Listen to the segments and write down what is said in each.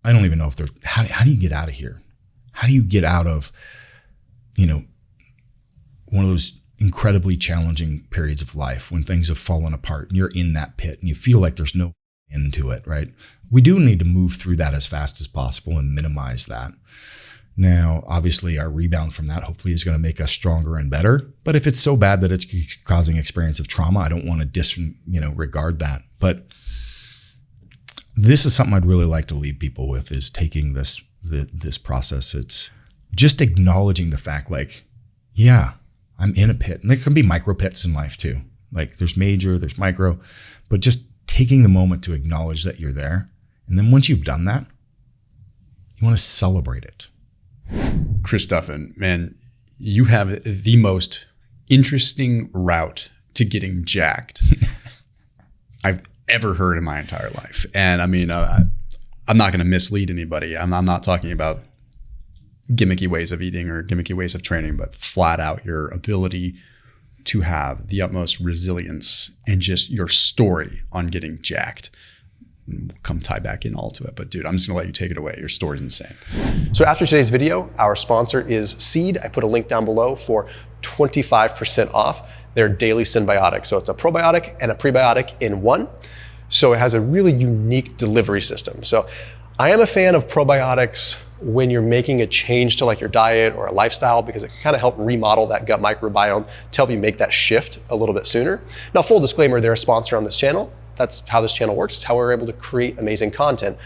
I don't even know if there's, how do you get out of here? How do you get out of, one of those incredibly challenging periods of life when things have fallen apart and you're in that pit and you feel like there's no end to it, right? We do need to move through that as fast as possible and minimize that. Now, obviously, our rebound from that hopefully is going to make us stronger and better. But if it's so bad that it's causing experience of trauma, I don't want to disregard that. But this is something I'd really like to leave people with, is taking this process. It's just acknowledging the fact, like, yeah, I'm in a pit. And there can be micro pits in life too. Like there's major, there's micro, but just taking the moment to acknowledge that you're there. And then once you've done that, you want to celebrate it. Chris Duffin, man, you have the most interesting route to getting jacked I've ever heard in my entire life. And I mean, I'm not going to mislead anybody. I'm not talking about gimmicky ways of eating or gimmicky ways of training, but flat out your ability to have the utmost resilience and just your story on getting jacked. We'll come tie back in all to it. But dude, I'm just gonna let you take it away. Your story's insane. So after today's video, our sponsor is Seed. I put a link down below for 25% off their daily symbiotic. So it's a probiotic and a prebiotic in one. So it has a really unique delivery system. So I am a fan of probiotics when you're making a change to like your diet or a lifestyle, because it can kind of help remodel that gut microbiome to help you make that shift a little bit sooner. Now, full disclaimer, they're a sponsor on this channel. That's how this channel works. It's how we're able to create amazing content.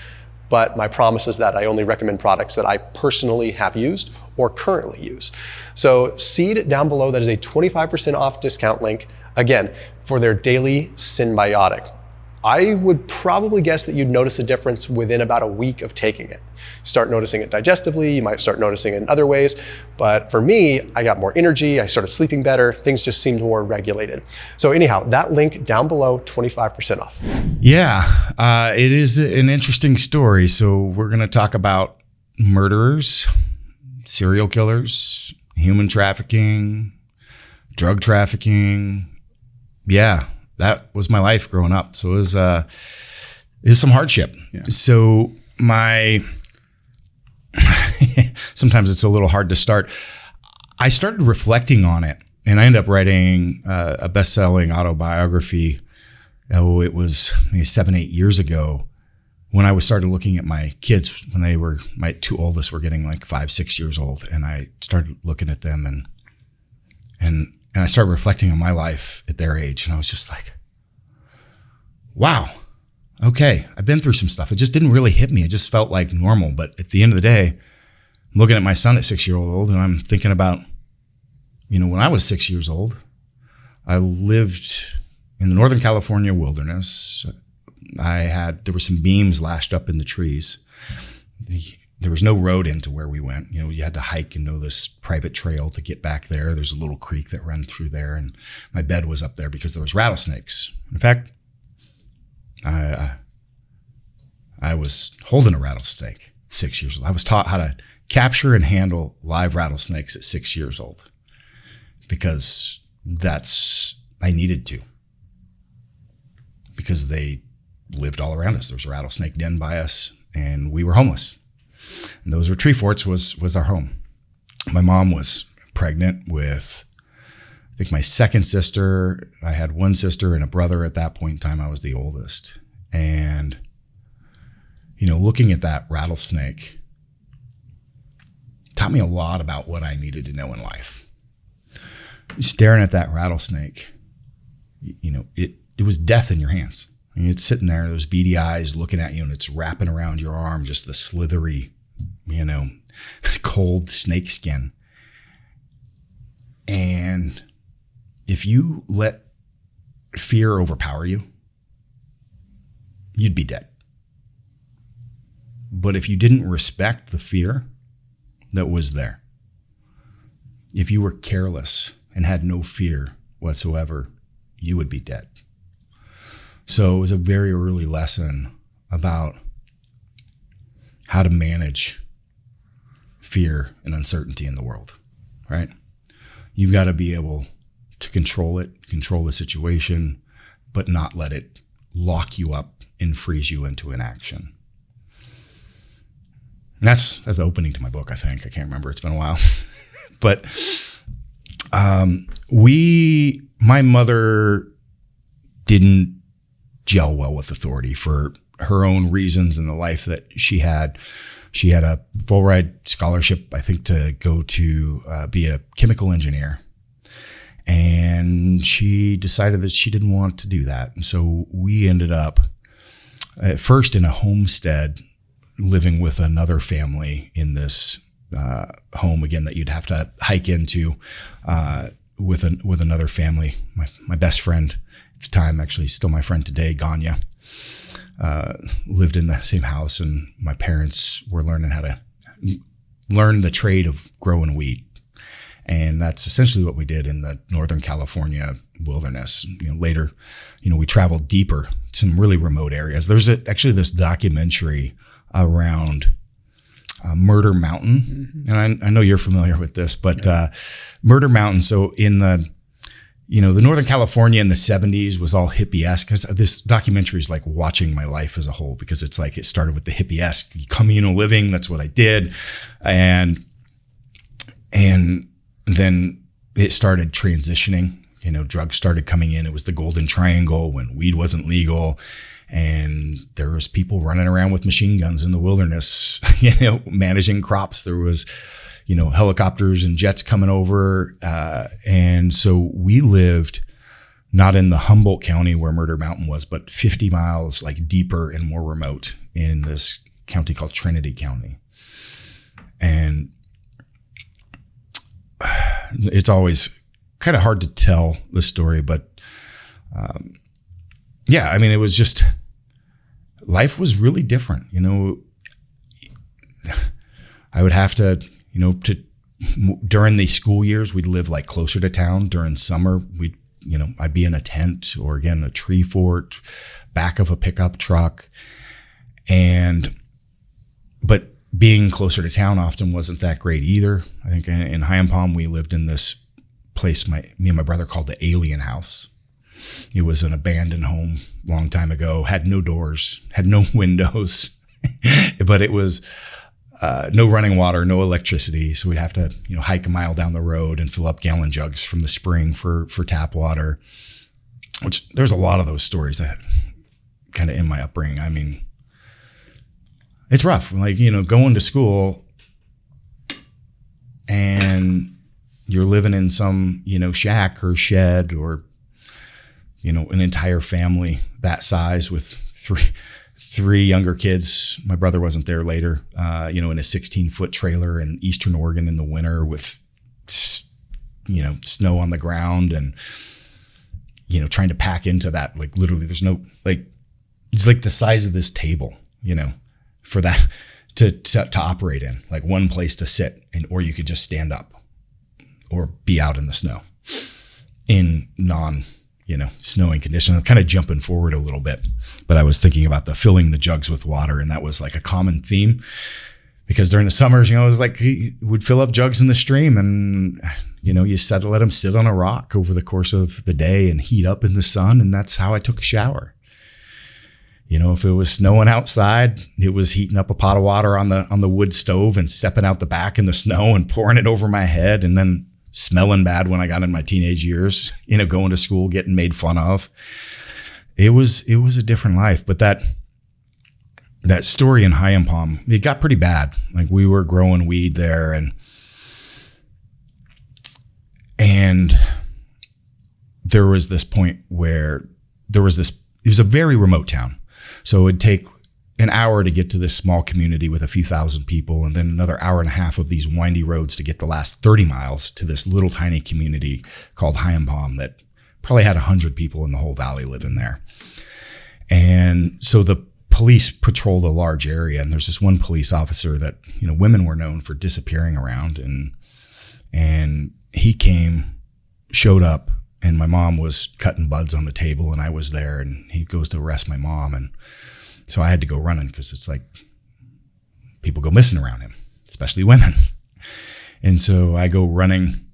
But my promise is that I only recommend products that I personally have used or currently use. So Seed down below, that is a 25% off discount link, again, for their daily symbiotic. I would probably guess that you'd notice a difference within about a week of taking it. Start noticing it digestively, you might start noticing it in other ways. But for me, I got more energy, I started sleeping better, things just seemed more regulated. So anyhow, that link down below, 25% off. Yeah, it is an interesting story. So we're going to talk about murderers, serial killers, human trafficking, drug trafficking. Yeah. That was my life growing up. So it was some hardship. Yeah. So sometimes it's a little hard to start. I started reflecting on it, and I ended up writing a best-selling autobiography. Oh, it was maybe 7-8 years ago when I started looking at my kids when they were, my two oldest were getting like 5-6 years old. And I started looking at them and I started reflecting on my life at their age. And I was just like, wow, okay, I've been through some stuff. It just didn't really hit me. It just felt like normal. But at the end of the day, I'm looking at my son at 6 years old, and I'm thinking about, when I was 6 years old, I lived in the Northern California wilderness. There were some beams lashed up in the trees. There was no road into where we went. You had to hike and know this private trail to get back there. There's a little creek that ran through there, and my bed was up there because there was rattlesnakes. In fact, I was holding a rattlesnake at 6 years old. I was taught how to capture and handle live rattlesnakes at 6 years old because I needed to, because they lived all around us. There was a rattlesnake den by us, and we were homeless. And those were tree forts was our home. My mom was pregnant with, I think, my second sister. I had one sister and a brother at that point in time. I was the oldest. And, looking at that rattlesnake taught me a lot about what I needed to know in life. Staring at that rattlesnake, it was death in your hands. I mean, it's sitting there, those beady eyes looking at you, and it's wrapping around your arm, just the slithery, cold snake skin. And if you let fear overpower you, you'd be dead. But if you didn't respect the fear that was there, if you were careless and had no fear whatsoever, you would be dead. So it was a very early lesson about how to manage fear and uncertainty in the world, right? You've got to be able to control it, control the situation, but not let it lock you up and freeze you into inaction. That's the opening to my book, I think. I can't remember. It's been a while. But my mother didn't gel well with authority for her own reasons in the life that she had. She had a full ride scholarship, I think, to go to be a chemical engineer. And she decided that she didn't want to do that. And so we ended up at first in a homestead, living with another family in this home again that you'd have to hike into with another family. My best friend at the time, actually still my friend today, Ganya, lived in the same house, and my parents were learning how to learn the trade of growing wheat. And that's essentially what we did in the Northern California wilderness. Later, we traveled deeper, some really remote areas. There's actually this documentary around Murder Mountain, and I know you're familiar with this, but Murder Mountain. So in the Northern California in the 70s was all hippie-esque. This documentary is like watching my life as a whole, because it's like it started with the hippie-esque communal living. That's what I did, and then it started transitioning. Drugs started coming in. It was the Golden Triangle when weed wasn't legal. And there was people running around with machine guns in the wilderness, managing crops. There was, helicopters and jets coming over. And so we lived not in the Humboldt County where Murder Mountain was, but 50 miles like deeper and more remote in this county called Trinity County. And it's always kind of hard to tell the story, but it was just, life was really different. I would have to, during the school years, we'd live like closer to town. During summer, I'd be in a tent or again, a tree fort, back of a pickup truck. But being closer to town often wasn't that great either. I think in High Palm, we lived in this place me and my brother called the Alien House. It was an abandoned home long time ago, had no doors, had no windows, but it was no running water, no electricity. So we'd have to, hike a mile down the road and fill up gallon jugs from the spring for tap water, which there's a lot of those stories that kind of in my upbringing. I mean, it's rough. Like, going to school and you're living in some, shack or shed or, an entire family that size with three younger kids. My brother wasn't there later, in a 16-foot trailer in Eastern Oregon in the winter with, snow on the ground and, trying to pack into that. Like literally there's no, like, it's like the size of this table, for that to operate in, like one place to sit or you could just stand up or be out in the snow in snowing conditions. I'm kind of jumping forward a little bit, but I was thinking about the filling the jugs with water. And that was like a common theme because during the summers, it was like, we'd fill up jugs in the stream and, you let them sit on a rock over the course of the day and heat up in the sun. And that's how I took a shower. If it was snowing outside, it was heating up a pot of water on the wood stove and stepping out the back in the snow and pouring it over my head and then smelling bad when I got in my teenage years, going to school, getting made fun of. It was a different life. But that story in High Palm, it got pretty bad. Like we were growing weed there and there was this point where it was a very remote town. So it would take an hour to get to this small community with a few thousand people, and then another hour and a half of these windy roads to get the last 30 miles to this little tiny community called High Palm that probably had 100 people in the whole valley living there. And so the police patrolled a large area, and there's this one police officer that, women were known for disappearing around, and he showed up, and my mom was cutting buds on the table, and I was there, and he goes to arrest my mom, and so I had to go running because it's like people go missing around him, especially women. And so I go running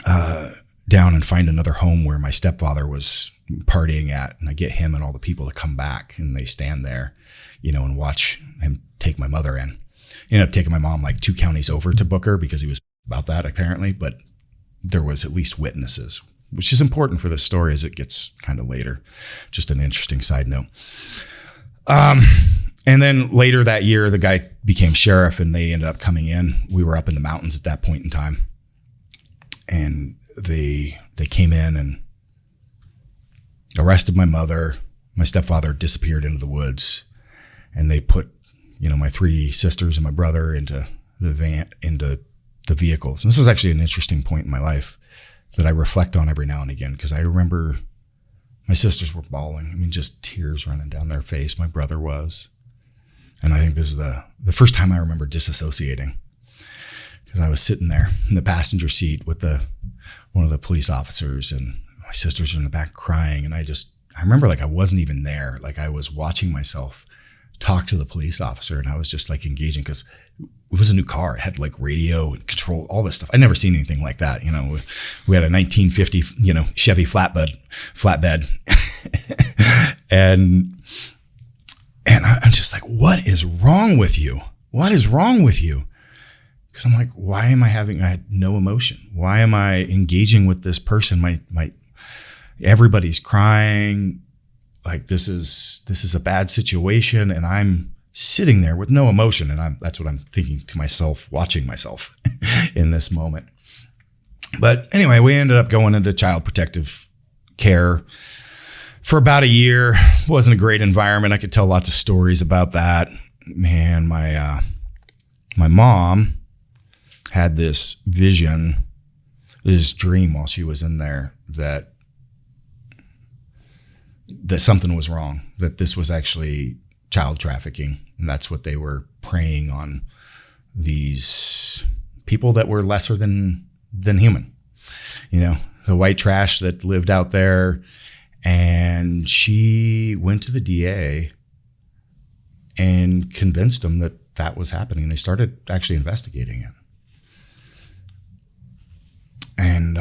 down and find another home where my stepfather was partying at, and I get him and all the people to come back, and they stand there, and watch him take my mother in. Ended up taking my mom like 2 counties over to Booker because he was about that apparently, but there was at least witnesses, which is important for the story as it gets kind of later. Just an interesting side note. And then later that year, the guy became sheriff and they ended up coming in. We were up in the mountains at that point in time. And they came in and arrested my mother. My stepfather disappeared into the woods, and they put, my 3 sisters and my brother into the vehicles. And this was actually an interesting point in my life that I reflect on every now and again, because I remember my sisters were bawling. I mean, just tears running down their face. My brother was. And I think this is the first time I remember disassociating, because I was sitting there in the passenger seat with one of the police officers, and my sisters were in the back crying. And I remember like I wasn't even there. Like I was watching myself talk to the police officer, and I was just like engaging, because it was a new car. It had like radio and control, all this stuff. I'd never seen anything like that. We had a 1950, Chevy flatbed. and I'm just like, what is wrong with you? What is wrong with you? Because I'm like, I had no emotion. Why am I engaging with this person? Everybody's crying. Like this is a bad situation, and I'm sitting there with no emotion, and that's what I'm thinking to myself, watching myself in this moment. But anyway, we ended up going into child protective care for about a year. It wasn't a great environment. I could tell lots of stories about that. Man, my mom had this vision, this dream while she was in there that something was wrong, that this was actually child trafficking. And that's what they were preying on, these people that were lesser than human, the white trash that lived out there. And she went to the DA and convinced him that was happening. They started actually investigating it. And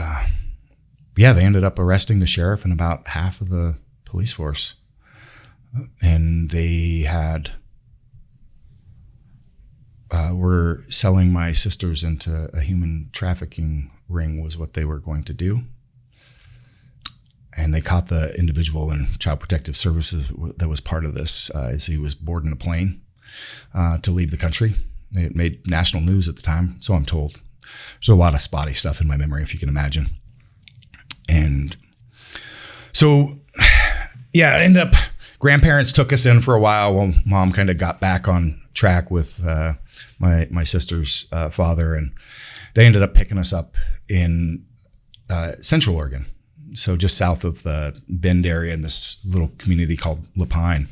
they ended up arresting the sheriff and about half of the police force. And they were selling my sisters into a human trafficking ring was what they were going to do. And they caught the individual in Child Protective Services that was part of this as he was boarding a plane to leave the country. It made national news at the time, so I'm told. There's a lot of spotty stuff in my memory, if you can imagine. And so, I ended up, grandparents took us in for a while while mom kind of got back on track with my sister's father. And they ended up picking us up in Central Oregon. So just south of the Bend area in this little community called Lapine.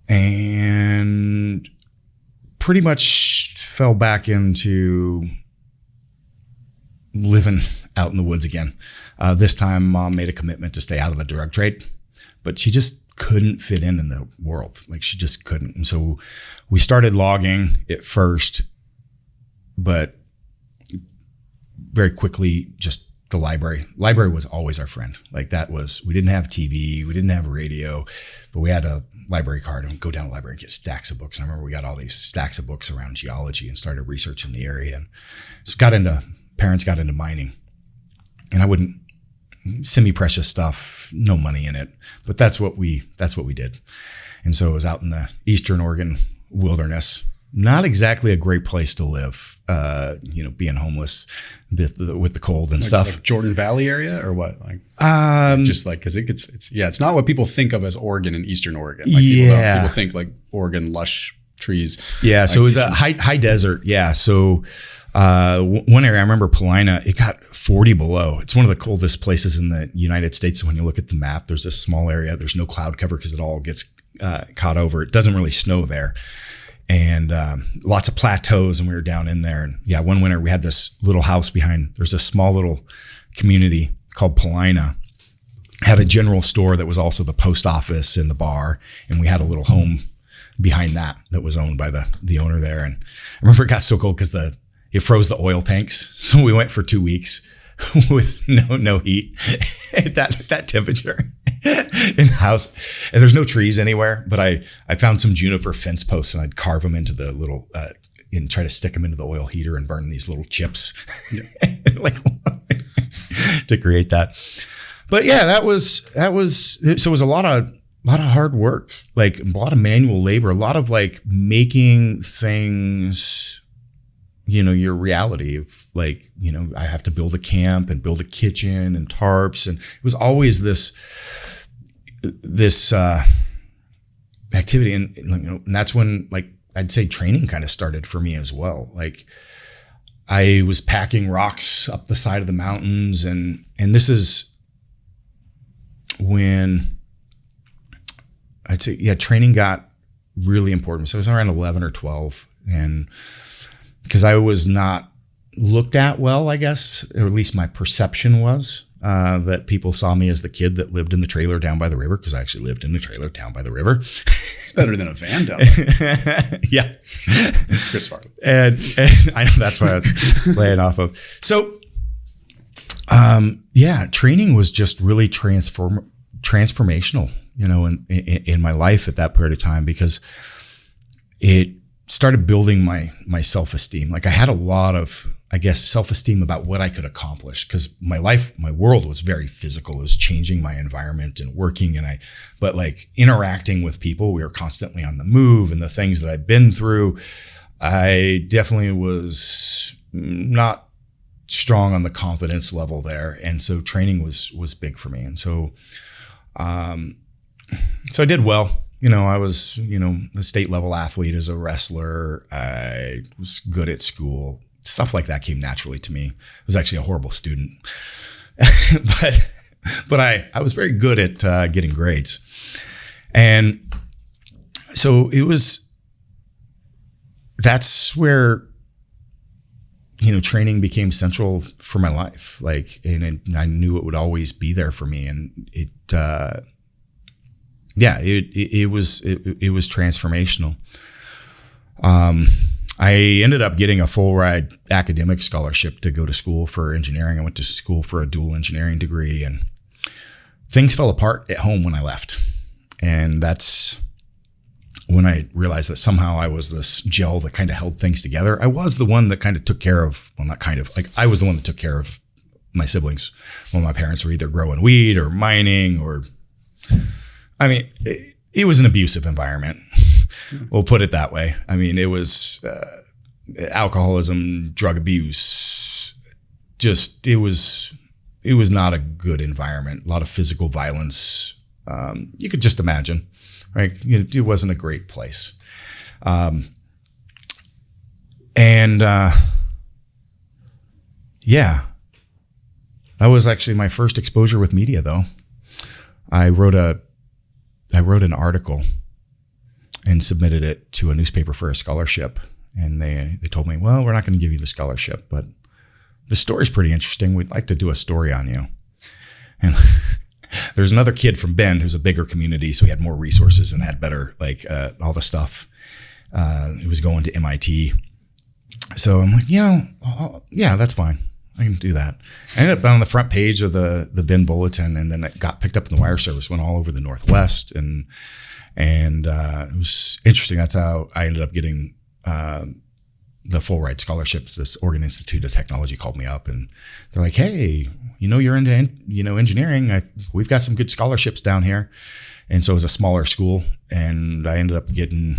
And pretty much fell back into living out in the woods again. This time mom made a commitment to stay out of the drug trade, but she just couldn't fit in the world. Like she just couldn't. And so we started logging at first, but very quickly just the library was always our friend. Like we didn't have TV, we didn't have radio, but we had a library card and go down to the library and get stacks of books. And I remember we got all these stacks of books around geology and started researching the area. And so parents got into mining, and semi-precious stuff, no money in it, but that's what we did. And so it was out in the Eastern Oregon wilderness. Not exactly a great place to live, being homeless with the cold and stuff. Like Jordan Valley area or what? Because it's not what people think of as Oregon and Eastern Oregon. Like people think like Oregon, lush trees. Yeah, so it was a high desert. Yeah, so one area I remember, Paulina, it got 40 below. It's one of the coldest places in the United States. So when you look at the map, there's this small area. There's no cloud cover because it all gets caught over. It doesn't really snow there. And lots of plateaus, and we were down in there. And one winter we had this little house behind. There's a small little community called Paulina. Had a general store that was also the post office and the bar, and we had a little home behind that was owned by the owner there. And I remember it got so cold because it froze the oil tanks, so we went for 2 weeks with no heat at that temperature. in the house. And there's no trees anywhere, but I found some juniper fence posts and I'd carve them into the little, and try to stick them into the oil heater and burn these little chips like to create that. But yeah, that was, so it was a lot of hard work, like a lot of manual labor, a lot of like making things, your reality of like, I have to build a camp and build a kitchen and tarps. And it was always this activity. And that's when like, I'd say training kind of started for me as well. Like I was packing rocks up the side of the mountains and this is when I'd say, training got really important. So I was around 11 or 12 and because I was not looked at well, I guess, or at least my perception was that people saw me as the kid that lived in the trailer down by the river, because I actually lived in the trailer down by the river. It's better than a van down there. Yeah. Chris Farley. And I know that's what I was playing off of. So, training was just really transformational, in my life at that period of time, because it started building my self-esteem. Like I had a lot of, I guess, self-esteem about what I could accomplish, because my world was very physical. It was changing my environment and working. But like interacting with people, we were constantly on the move, and the things that I've been through, I definitely was not strong on the confidence level there. And so training was big for me. And so, so I did well. I was, a state level athlete as a wrestler. I was good at school. Stuff like that came naturally to me. I was actually a horrible student, but I was very good at getting grades. And so that's where, training became central for my life. Like, and I knew it would always be there for me. And it was transformational. I ended up getting a full ride academic scholarship to go to school for engineering. I went to school for a dual engineering degree, and things fell apart at home when I left. And that's when I realized that somehow I was this gel that kind of held things together. I was the one that kind of took care of, I was the one that took care of my siblings when my parents were either growing weed or mining it was an abusive environment. We'll put it that way. It was alcoholism, drug abuse. It was not a good environment. A lot of physical violence. You could just imagine, right? It wasn't a great place. That was actually my first exposure with media, though. I wrote an article and submitted it to a newspaper for a scholarship. And they told me, well, we're not going to give you the scholarship, but the story's pretty interesting. We'd like to do a story on you. And there's another kid from Bend who's a bigger community, so he had more resources and had better, all the stuff. He was going to MIT. So I'm like, yeah, that's fine. I can do that. I ended up on the front page of the Bend Bulletin, and then it got picked up in the wire service, went all over the Northwest, and it was interesting. That's how I ended up getting the full ride scholarship. This Oregon Institute of Technology called me up, and they're like, "Hey, you're into engineering. We've got some good scholarships down here." And so it was a smaller school, and I ended up getting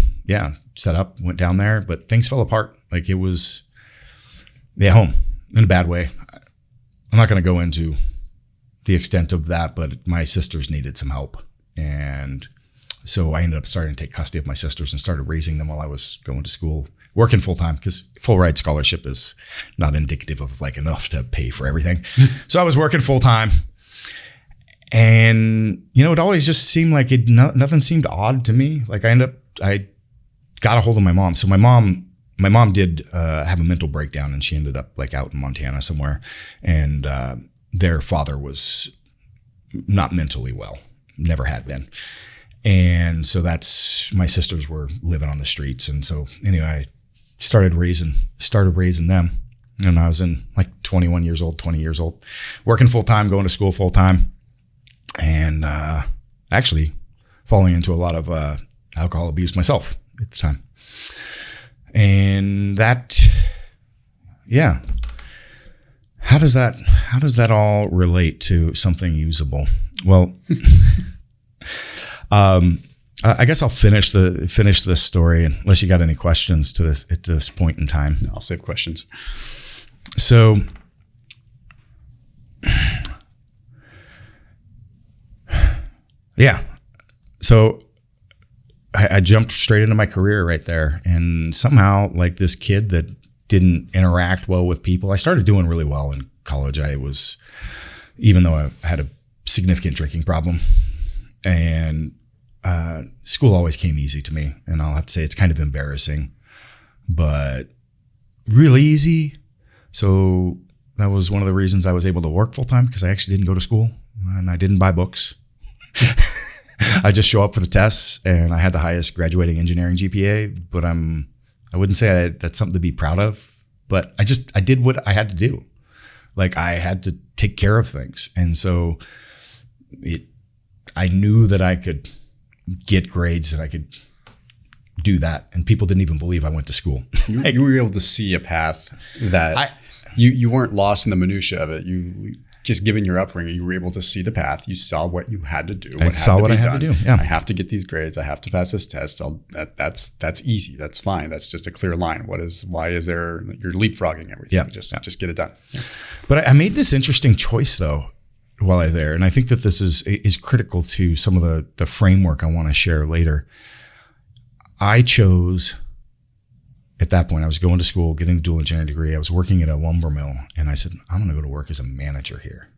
set up, went down there, but things fell apart. Like it was home. In a bad way. I'm not going to go into the extent of that, but my sisters needed some help. And so I ended up starting to take custody of my sisters and started raising them while I was going to school, working full time, because full ride scholarship is not indicative of enough to pay for everything. So I was working full time, and it always just seemed like nothing seemed odd to me. Like I got a hold of my mom. So my mom did have a mental breakdown, and she ended up out in Montana somewhere. And their father was not mentally well, never had been. And so my sisters were living on the streets. And so anyway, I started raising them. And I was in 21 years old, 20 years old, working full time, going to school full time. And actually falling into a lot of alcohol abuse myself at the time. And that, yeah. How does that all relate to something usable? Well, I guess I'll finish this story unless you got any questions to this at this point in time. I'll save questions. So, yeah. So I jumped straight into my career right there, and somehow, like, this kid that didn't interact well with people, I started doing really well in college. Even though I had a significant drinking problem, and school always came easy to me, and I'll have to say it's kind of embarrassing, but really easy. So that was one of the reasons I was able to work full time, because I actually didn't go to school and I didn't buy books. I just show up for the tests, and I had the highest graduating engineering GPA, but I wouldn't say that's something to be proud of, but I did what I had to do. Like, I had to take care of things. And so I knew that I could get grades and I could do that. And people didn't even believe I went to school. You were able to see a path that you weren't lost in the minutia of it. You just given your upbringing, you were able to see the path. You saw what you had to do. I saw what I had to do. Yeah. I have to get these grades. I have to pass this test. That's easy. That's fine. That's just a clear line. Why is there, you're leapfrogging everything. Yeah. Just get it done. Yeah. But I made this interesting choice though while I was there. And I think that this is critical to some of the framework I want to share later. I chose, at that point, I was going to school, getting a dual engineering degree. I was working at a lumber mill, and I said, I'm going to go to work as a manager here.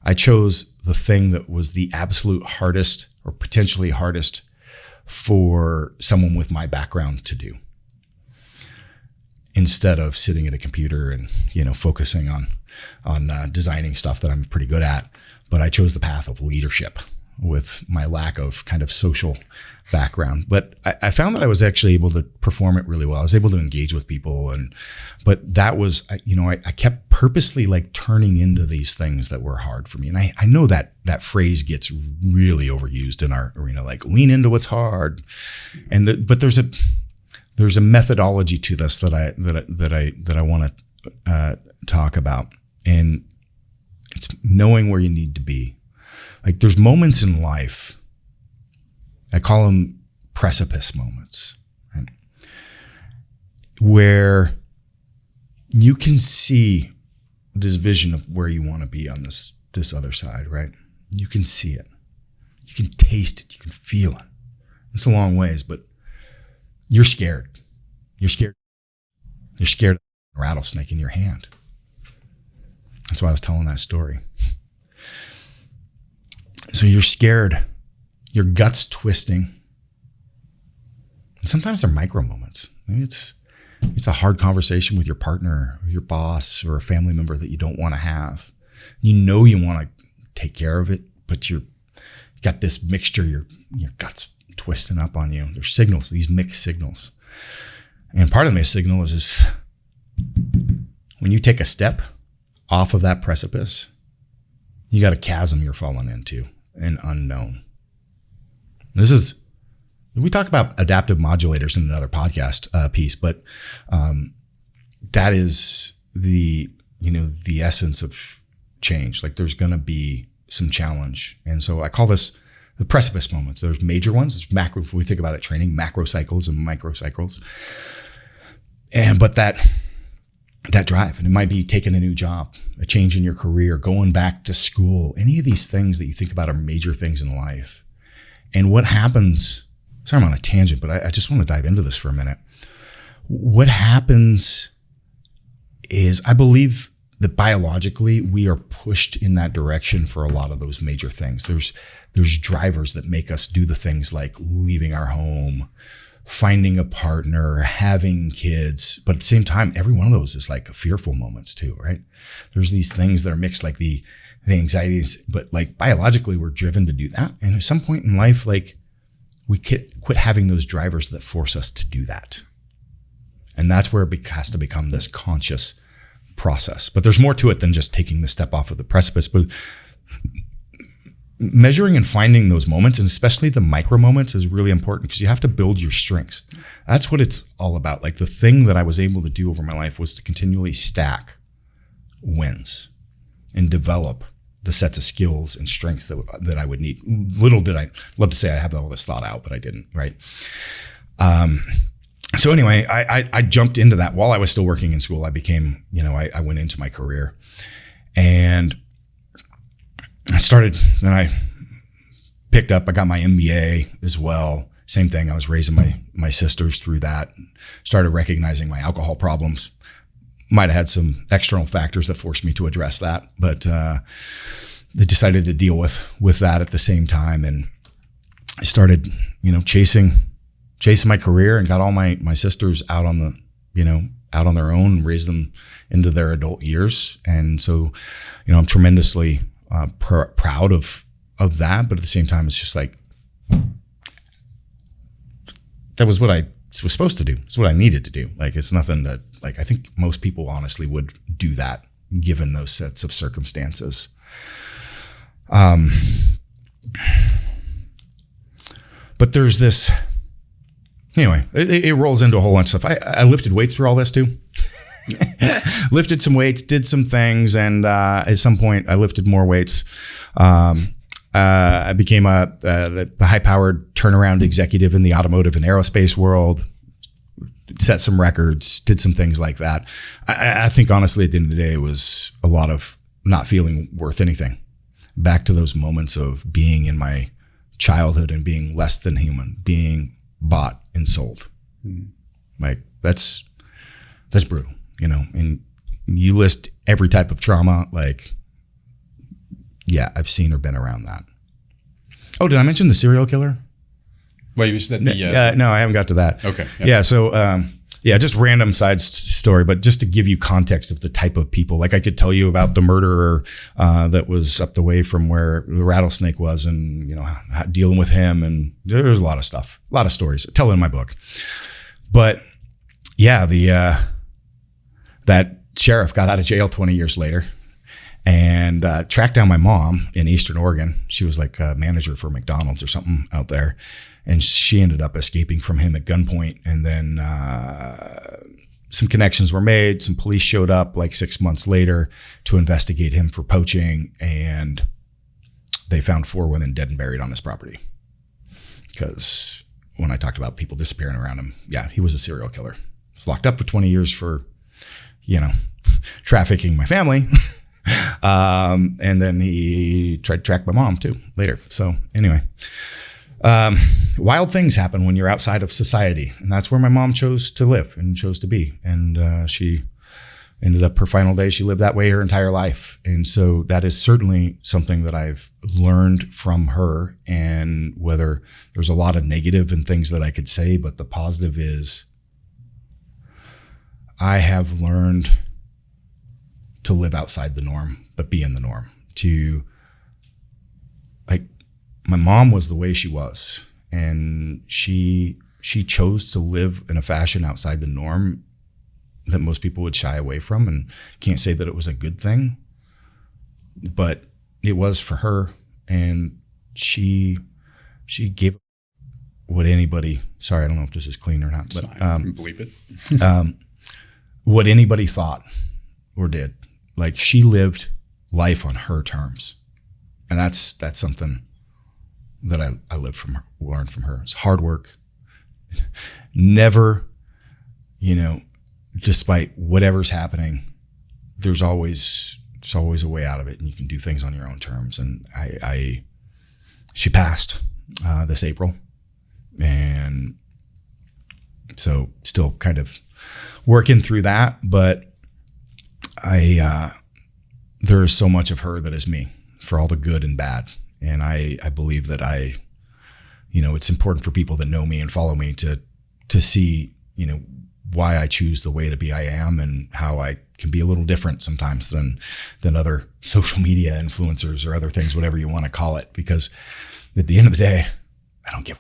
I chose the thing that was the absolute hardest, or potentially hardest, for someone with my background to do, instead of sitting at a computer and, focusing on designing stuff that I'm pretty good at. But I chose the path of leadership with my lack of kind of social background. But I found that I was actually able to perform it really well. I was able to engage with people. But that was, I kept purposely like turning into these things that were hard for me. And I know that phrase gets really overused in our arena, like lean into what's hard. But there's a methodology to this that I want to talk about. And it's knowing where you need to be. Like, there's moments in life, I call them precipice moments, right? Where you can see this vision of where you want to be on this other side, right? You can see it. You can taste it. You can feel it. It's a long ways, but you're scared. You're scared. You're scared of a rattlesnake in your hand. That's why I was telling that story. So you're scared, your gut's twisting. And sometimes they're micro moments. Maybe it's a hard conversation with your partner or your boss or a family member that you don't want to have. You want to take care of it, but you got this mixture, your gut's twisting up on you. There's signals, these mixed signals. And part of my signal is when you take a step off of that precipice, you got a chasm you're falling into, an unknown. We talk about adaptive modulators in another podcast piece, but that is the essence of change. Like, there's going to be some challenge. And so I call this the precipice moments. There's major ones. There's macro, if we think about it, training, macro cycles and micro cycles. But that drive, and it might be taking a new job, a change in your career, going back to school. Any of these things that you think about are major things in life. And what happens, sorry, I'm on a tangent, but I just want to dive into this for a minute. What happens is, I believe that biologically we are pushed in that direction for a lot of those major things. There's drivers that make us do the things like leaving our home, finding a partner, having kids. But at the same time, every one of those is like fearful moments too, right? There's these things that are mixed, like the anxieties, but like biologically we're driven to do that. And at some point in life, like, we quit having those drivers that force us to do that. And that's where it has to become this conscious process. But there's more to it than just taking the step off of the precipice. But measuring and finding those moments, and especially the micro moments, is really important because you have to build your strengths. That's what it's all about. Like the thing that I was able to do over my life was to continually stack wins and develop the sets of skills and strengths that I would need. Little did I love to say I have all this thought out, but I didn't, right? So anyway, I jumped into that while I was still working in school. I became, I went into my career, and I picked up, I got my MBA as well. Same thing. I was raising my sisters through that, started recognizing my alcohol problems. Might have had some external factors that forced me to address that, but they decided to deal with that at the same time. And I started, chasing my career, and got all my sisters out on their own, raised them into their adult years. And so, I'm tremendously proud of that, but at the same time, it's just like, that was what I was supposed to do. It's what I needed to do. Like, it's nothing that, like, I think most people honestly would do that given those sets of circumstances. But there's this, anyway, it rolls into a whole bunch of stuff. I lifted weights for all this too. Lifted some weights, did some things, and at some point I lifted more weights. I became the high-powered turnaround executive in the automotive and aerospace world, set some records, did some things like that. I think honestly at the end of the day, it was a lot of not feeling worth anything. Back to those moments of being in my childhood and being less than human, being bought and sold. Like that's brutal. And you list every type of trauma, like, yeah, I've seen or been around that. Oh, did I mention the serial killer? Well, you said the... no, I haven't got to that. Okay. Yeah, so, just random side story, but just to give you context of the type of people, like I could tell you about the murderer that was up the way from where the rattlesnake was, and, dealing with him, and there's a lot of stuff, a lot of stories. I tell it in my book. But, yeah, that sheriff got out of jail 20 years later and tracked down my mom in Eastern Oregon. She was like a manager for McDonald's or something out there. And she ended up escaping from him at gunpoint. And then some connections were made. Some police showed up like 6 months later to investigate him for poaching. And they found 4 women dead and buried on his property. Because when I talked about people disappearing around him, yeah, he was a serial killer. He was locked up for 20 years for, trafficking my family. And then he tried to track my mom too later. So anyway, wild things happen when you're outside of society. And that's where my mom chose to live and chose to be. And she ended up, her final day, she lived that way her entire life. And so that is certainly something that I've learned from her. And whether there's a lot of negative and things that I could say, but the positive is I have learned to live outside the norm, but be in the norm. My mom was the way she was, and she chose to live in a fashion outside the norm that most people would shy away from, and can't say that it was a good thing, but it was for her. And she gave what anybody, sorry, I don't know if this is clean or not, but bleep it. What anybody thought or did. Like, she lived life on her terms. And that's something that I lived from her, learned from her. It's hard work. Never, despite whatever's happening, there's always a way out of it, and you can do things on your own terms. And she passed this April. And so still kind of working through that, but there is so much of her that is me, for all the good and bad. And I believe that it's important for people that know me and follow me to see, why I choose the way to be I am, and how I can be a little different sometimes than other social media influencers or other things, whatever you want to call it. Because at the end of the day, I don't give a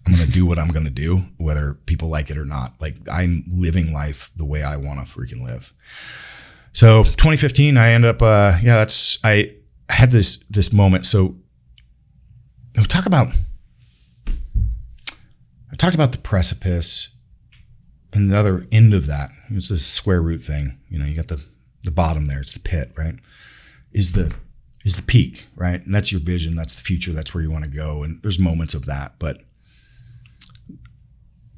I'm going to do what I'm going to do, whether people like it or not. Like, I'm living life the way I want to freaking live. So 2015, I ended up, I had this moment. So I talked about the precipice, and the other end of that, it's this square root thing. You got the bottom there, it's the pit, right? Is the peak, right? And that's your vision, that's the future, that's where you want to go. And there's moments of that, but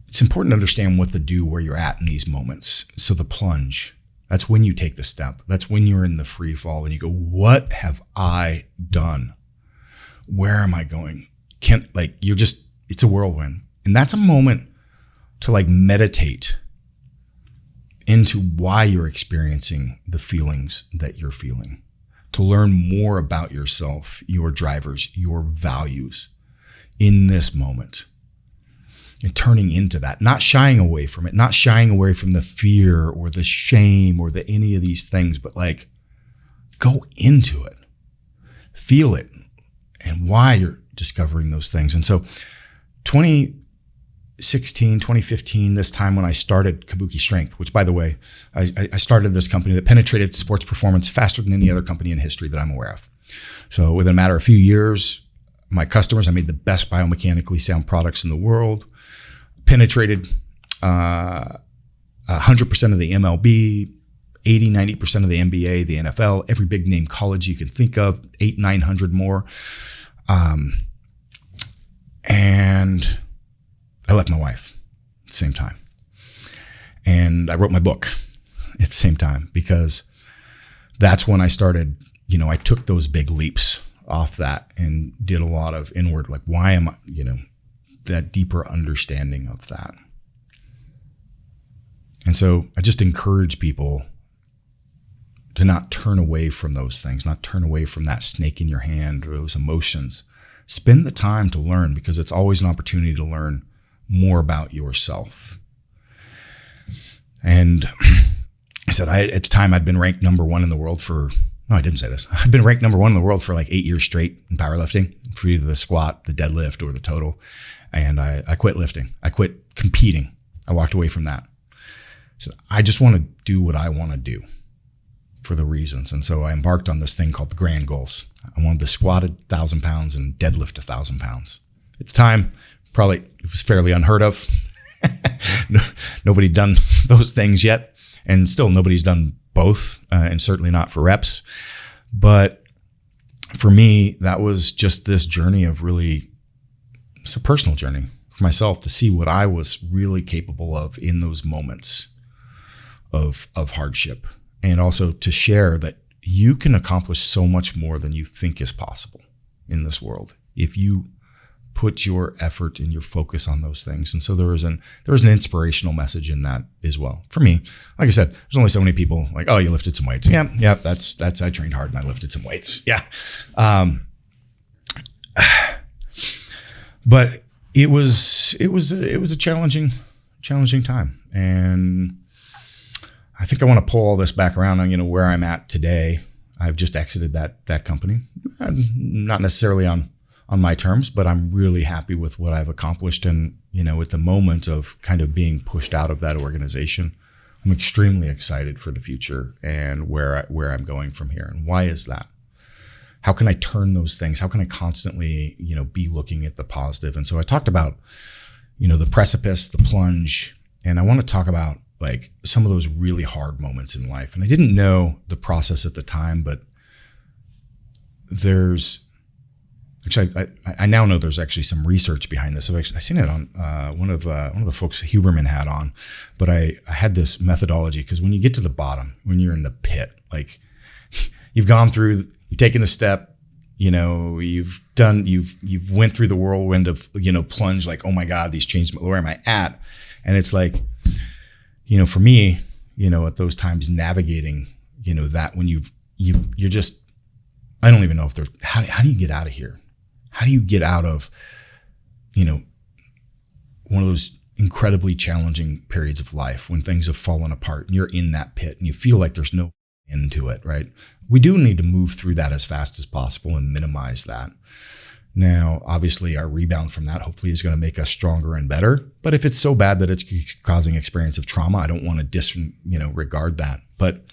it's important to understand what to do where you're at in these moments. So the plunge, that's when you take the step. That's when you're in the free fall and you go, what have I done? Where am I going? It's a whirlwind. And that's a moment to meditate into why you're experiencing the feelings that you're feeling, to learn more about yourself, your drivers, your values in this moment. And turning into that, not shying away from it, not shying away from the fear or the shame or any of these things, but go into it, feel it, and why you're discovering those things. And so 2016, 2015, this time when I started Kabuki Strength, which by the way, I started this company that penetrated sports performance faster than any other company in history that I'm aware of. So within a matter of a few years, my customers, I made the best biomechanically sound products in the world, penetrated 100% of the MLB, 80, 90% of the NBA, the NFL, every big name college you can think of, 800, 900 more. And I left my wife at the same time. And I wrote my book at the same time, because that's when I started, I took those big leaps off that and did a lot of inward, why am I, that deeper understanding of that. And so I just encourage people to not turn away from those things, not turn away from that snake in your hand or those emotions. Spend the time to learn, because it's always an opportunity to learn more about yourself. And I said, at the time I'd been ranked number one in the world I didn't say this. I'd been ranked number one in the world for 8 years straight in powerlifting, for either the squat, the deadlift, or the total. And I quit lifting. I quit competing. I walked away from that. So I just want to do what I want to do for the reasons. And so I embarked on this thing called the grand goals. I wanted to squat 1,000 pounds and deadlift 1,000 pounds. At the time, probably it was fairly unheard of. Nobody done those things yet. And still nobody's done both, and certainly not for reps. But for me, that was just this journey of really, it's a personal journey for myself to see what I was really capable of in those moments of hardship. And also to share that you can accomplish so much more than you think is possible in this world if you put your effort and your focus on those things. And so there was an inspirational message in that as well. For me, like I said, there's only so many people oh, you lifted some weights. Yeah, that's I trained hard and I lifted some weights. Yeah. But it was a challenging time. And I think I want to pull all this back around on, where I'm at today. I've just exited that company, not necessarily on my terms, but I'm really happy with what I've accomplished. And, at the moment of kind of being pushed out of that organization, I'm extremely excited for the future and where I'm going from here. And why is that? How can I turn those things? How can I constantly, be looking at the positive? And so I talked about, the precipice, the plunge, and I want to talk about some of those really hard moments in life. And I didn't know the process at the time, but I now know there's actually some research behind this. I've seen it on one of the folks Huberman had on, but I had this methodology, because when you get to the bottom, when you're in the pit, you've gone through, you've taken the step, you've went through the whirlwind of, plunge, oh my God, these changed, where am I at? And it's for me, at those times navigating, that when you're just, I don't even know if there's, how do you get out of here? How do you get out of, one of those incredibly challenging periods of life when things have fallen apart and you're in that pit and you feel like there's no end to it, right? We do need to move through that as fast as possible and minimize that. Now, obviously, our rebound from that hopefully is going to make us stronger and better. But if it's so bad that it's causing experience of trauma, I don't want to disregard that. But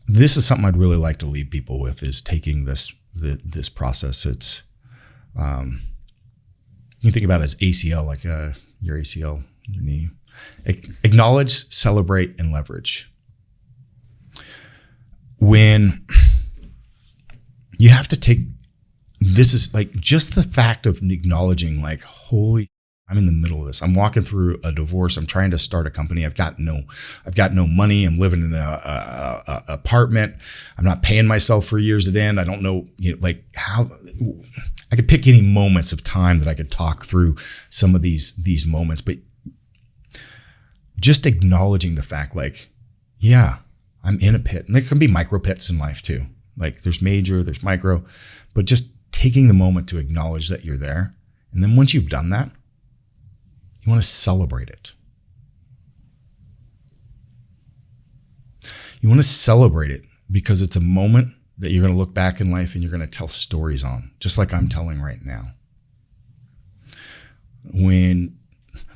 this is something I'd really like to leave people with, is taking this process. You can think about it as ACL, like your ACL, your knee. Acknowledge, celebrate, and leverage. When you have to take, this is like just the fact of acknowledging, like, holy, I'm in the middle of this. I'm walking through a divorce. I'm trying to start a company. I've got no money. I'm living in a apartment. I'm not paying myself for years at end. I don't know, like how. I could pick any moments of time that I could talk through some of these moments, but just acknowledging the fact, like, yeah, I'm in a pit. And there can be micro pits in life too. Like there's major, there's micro, but just taking the moment to acknowledge that you're there. And then once you've done that, you want to celebrate it. You want to celebrate it because it's a moment that you're going to look back in life and you're going to tell stories on, just like I'm telling right now. When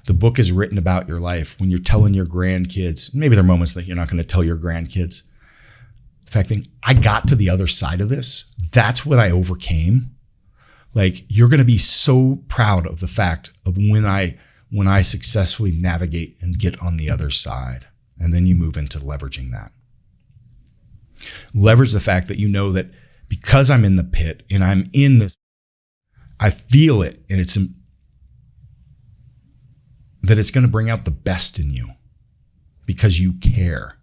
the book is written about your life, when you're telling your grandkids, maybe there are moments that you're not going to tell your grandkids. The fact that I got to the other side of this, that's what I overcame. Like, you're going to be so proud of the fact of when I successfully navigate and get on the other side. And then you move into leveraging that. Leverage the fact that you know that because I'm in the pit and I'm in this, I feel it, and that it's going to bring out the best in you because you care.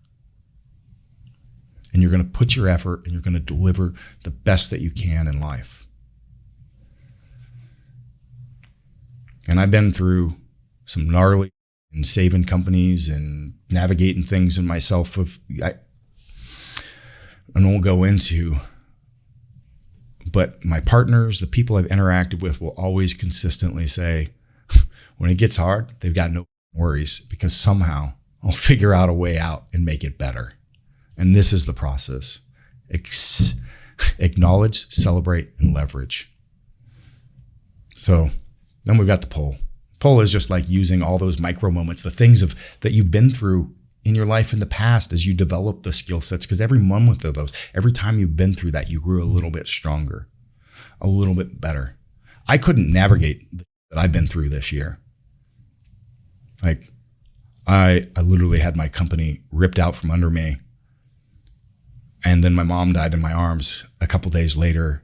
And you're going to put your effort and you're going to deliver the best that you can in life. And I've been through some gnarly and saving companies and navigating things in myself. I won't go into, but my partners, the people I've interacted with, will always consistently say, when it gets hard, they've got no worries because somehow I'll figure out a way out and make it better. And this is the process. Acknowledge, celebrate, and leverage. So then we've got the pull. Pull is just like using all those micro moments, the things that you've been through in your life in the past as you develop the skill sets, because every moment of those, every time you've been through that, you grew a little bit stronger, a little bit better. I couldn't navigate that I've been through this year. Like, I literally had my company ripped out from under me. And then my mom died in my arms a couple days later.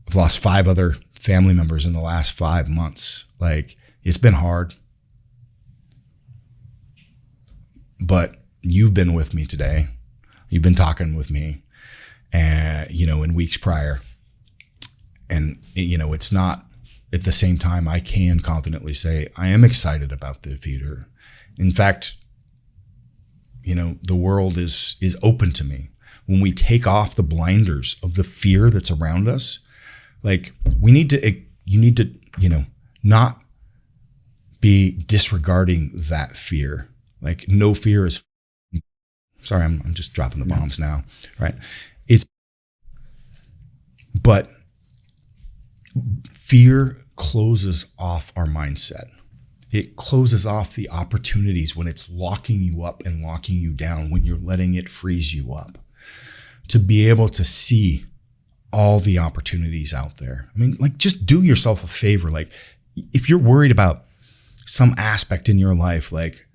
I've lost 5 other family members in the last 5 months. Like, it's been hard. But you've been with me today. You've been talking with me, in weeks prior. And, it's not, at the same time, I can confidently say, I am excited about the future. In fact, the world is open to me. When we take off the blinders of the fear that's around us, like, you need to, not be disregarding that fear. Like, no fear is, sorry, I'm just dropping the bombs now, right? But fear closes off our mindset. It closes off the opportunities when it's locking you up and locking you down, when you're letting it freeze you up. To be able to see all the opportunities out there. I mean, like, just do yourself a favor. Like, if you're worried about some aspect in your life, like,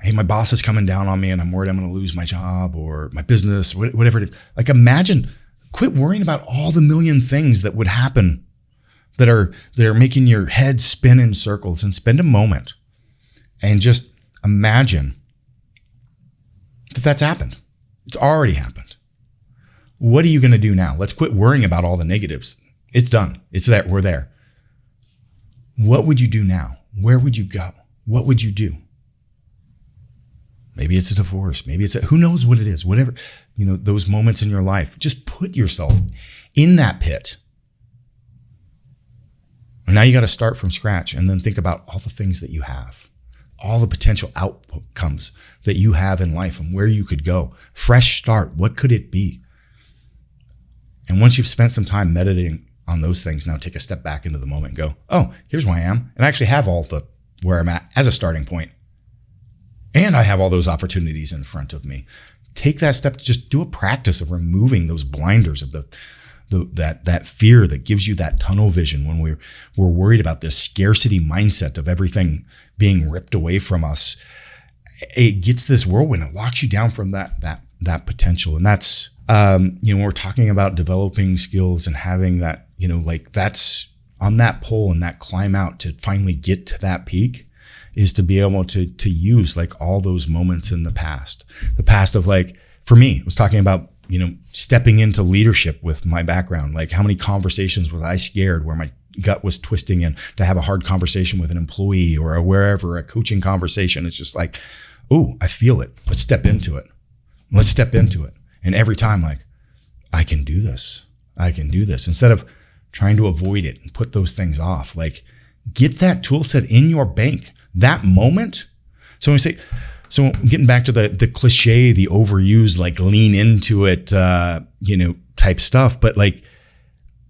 hey, my boss is coming down on me and I'm worried I'm going to lose my job or my business, whatever it is. Like, quit worrying about all the million things that would happen that are making your head spin in circles, and spend a moment and just imagine that that's happened. It's already happened. What are you going to do now? Let's quit worrying about all the negatives. It's done. It's there. We're there. What would you do now? Where would you go? What would you do? Maybe it's a divorce. Maybe who knows what it is, whatever, those moments in your life. Just put yourself in that pit. And now you got to start from scratch and then think about all the things that you have, all the potential outcomes that you have in life and where you could go. Fresh start. What could it be? And once you've spent some time meditating on those things, now take a step back into the moment and go, oh, here's where I am. And I actually have where I'm at as a starting point. And I have all those opportunities in front of me. Take that step to just do a practice of removing those blinders of the that fear that gives you that tunnel vision when we're worried about this scarcity mindset of everything being ripped away from us. It gets this whirlwind. It locks you down from that potential. And that's, when we're talking about developing skills and having that, that's on that pole and that climb out to finally get to that peak, is to be able to use like all those moments in the past of, like, for me, I was talking about, stepping into leadership with my background. Like, how many conversations was I scared where my gut was twisting in to have a hard conversation with an employee or a coaching conversation. It's just like, oh, I feel it. Let's step into it. And every time, like, I can do this. Instead of trying to avoid it and put those things off, like, get that tool set in your bank. That moment. So when we say, so getting back to the cliche, the overused, like, lean into it, type stuff, but like,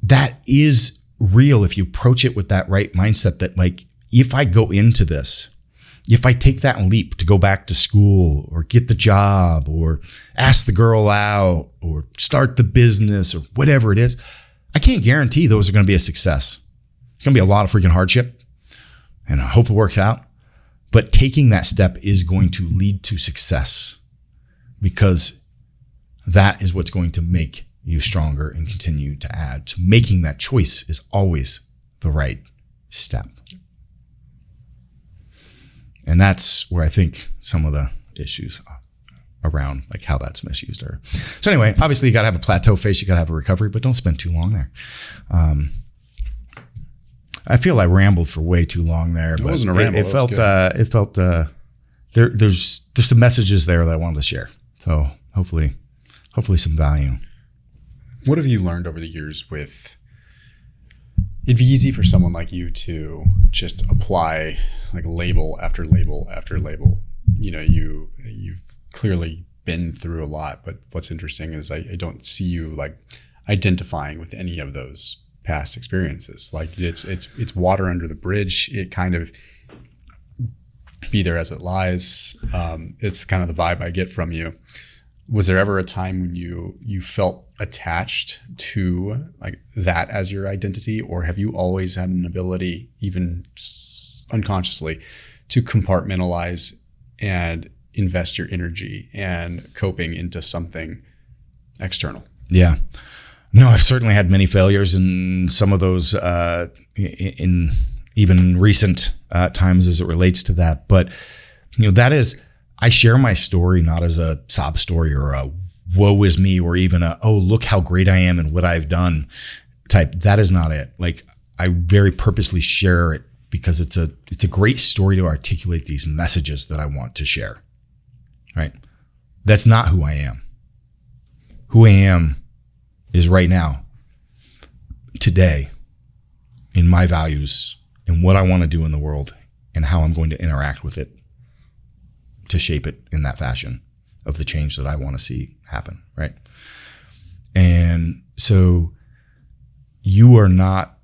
that is real if you approach it with that right mindset, that, like, if I go into this, if I take that leap to go back to school or get the job or ask the girl out or start the business or whatever it is, I can't guarantee those are going to be a success. It's going to be a lot of freaking hardship, and I hope it works out. But taking that step is going to lead to success, because that is what's going to make you stronger and continue to add. So making that choice is always the right step. And that's where I think some of the issues around, like, how that's misused are. So anyway, obviously you got to have a plateau phase, you got to have a recovery, but don't spend too long there. I feel I rambled for way too long there. It wasn't a ramble. It felt there's some messages there that I wanted to share. So hopefully some value. What have you learned over the years with, it'd be easy for someone like you to just apply, like, label after label after label. You've clearly been through a lot, but what's interesting is I don't see you, like, identifying with any of those past experiences. Like, it's water under the bridge. It kind of be there as it lies. It's kind of the vibe I get from you. Was there ever a time when you felt attached to, like, that as your identity, or have you always had an ability, even unconsciously, to compartmentalize and invest your energy and coping into something external? Yeah. No, I've certainly had many failures, and some of those in even recent times as it relates to that. But, that is, I share my story not as a sob story or a woe is me or even a, oh, look how great I am and what I've done type. That is not it. Like, I very purposely share it because it's a great story to articulate these messages that I want to share, right? That's not who I am. Who I am is right now, today, in my values and what I want to do in the world and how I'm going to interact with it to shape it in that fashion of the change that I want to see happen, right? And so you are not,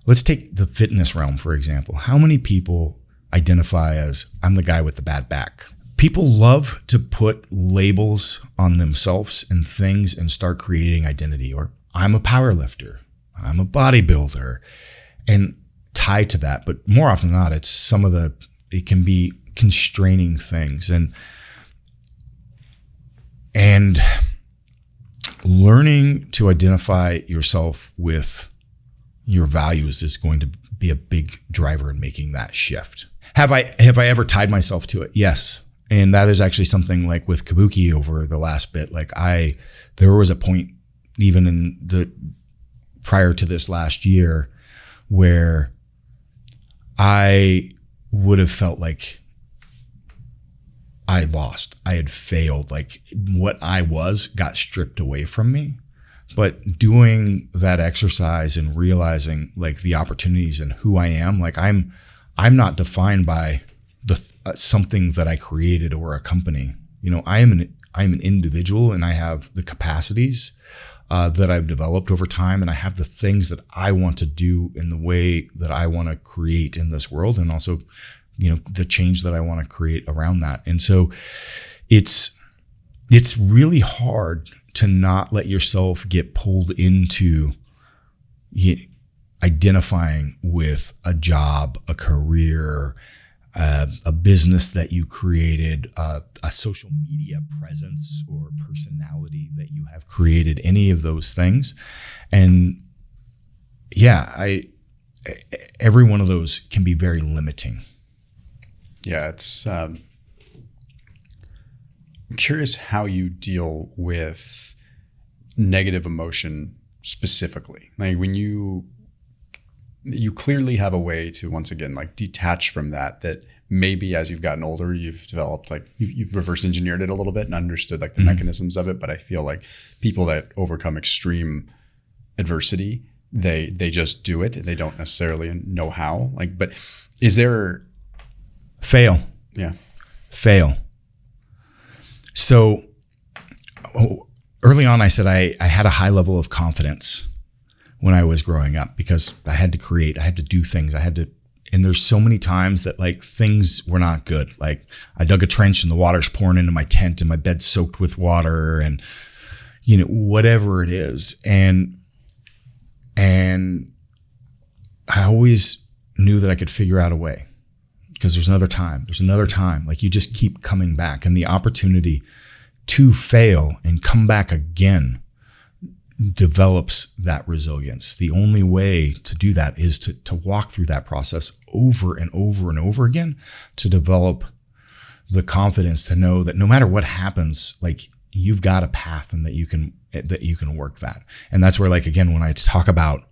let's take the fitness realm, for example. How many people identify as, I'm the guy with the bad back? People love to put labels on themselves and things and start creating identity, or I'm a power lifter, I'm a bodybuilder, and tie to that. But more often than not, it can be constraining things. And learning to identify yourself with your values is going to be a big driver in making that shift. Have I ever tied myself to it? Yes. And that is actually something, like, with Kabuki over the last bit. Like, there was a point even in prior to this last year where I would have felt like I lost. I had failed. Like, what I was got stripped away from me. But doing that exercise and realizing, like, the opportunities and who I am, like, I'm not defined by something that I created or a company. I'm an individual, and I have the capacities that I've developed over time, and I have the things that I want to do in the way that I want to create in this world, and also, the change that I want to create around that. And so it's really hard to not let yourself get pulled into identifying with a job, a career, a business that you created, a social media presence or personality that you have created, any of those things. And yeah, every one of those can be very limiting. Yeah, it's I'm curious how you deal with negative emotion specifically. Like when you clearly have a way to, once again, like detach from that maybe as you've gotten older, you've developed, like you've reverse engineered it a little bit and understood like the mechanisms of it. But I feel like people that overcome extreme adversity, they just do it and they don't necessarily know how. Like, but is there fail? Yeah. Fail. So early on, I said I had a high level of confidence when I was growing up because I had to create, I had to do things, and there's so many times that like things were not good. Like I dug a trench and the water's pouring into my tent and my bed's soaked with water and, whatever it is. And I always knew that I could figure out a way because there's another time. Like you just keep coming back, and the opportunity to fail and come back again develops that resilience. The only way to do that is to walk through that process over and over and over again, to develop the confidence to know that no matter what happens, like you've got a path and that you can work that. And that's where, like, again, when I talk about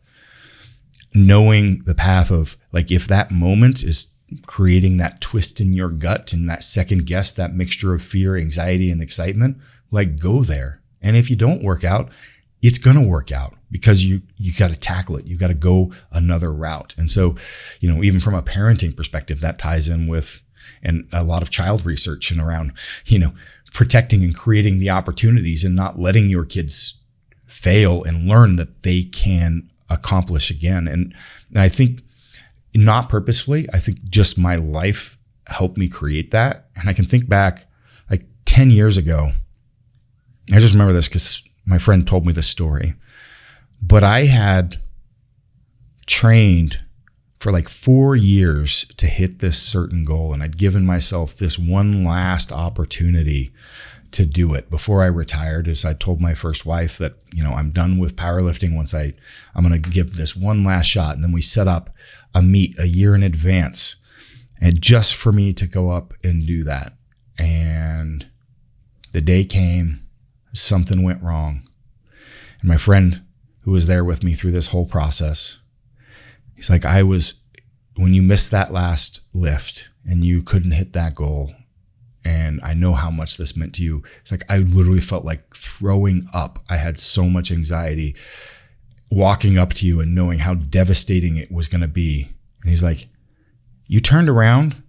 knowing the path of, like, if that moment is creating that twist in your gut and that second guess, that mixture of fear, anxiety, and excitement, like, go there. And if you don't work out, it's going to work out because you got to tackle it. You got to go another route. And so, even from a parenting perspective, that ties in with, and a lot of child research and around, protecting and creating the opportunities and not letting your kids fail and learn that they can accomplish again. And I think not purposefully, I think just my life helped me create that. And I can think back like 10 years ago, I just remember this because my friend told me this story, but I had trained for like 4 years to hit this certain goal. And I'd given myself this one last opportunity to do it before I retired. As I told my first wife that, I'm done with powerlifting once I'm going to give this one last shot. And then we set up a meet a year in advance, and just for me to go up and do that. And the day came, something went wrong. And my friend who was there with me through this whole process, he's like, when you missed that last lift and you couldn't hit that goal, and I know how much this meant to you. It's like, I literally felt like throwing up. I had so much anxiety walking up to you and knowing how devastating it was going to be. And he's like, you turned around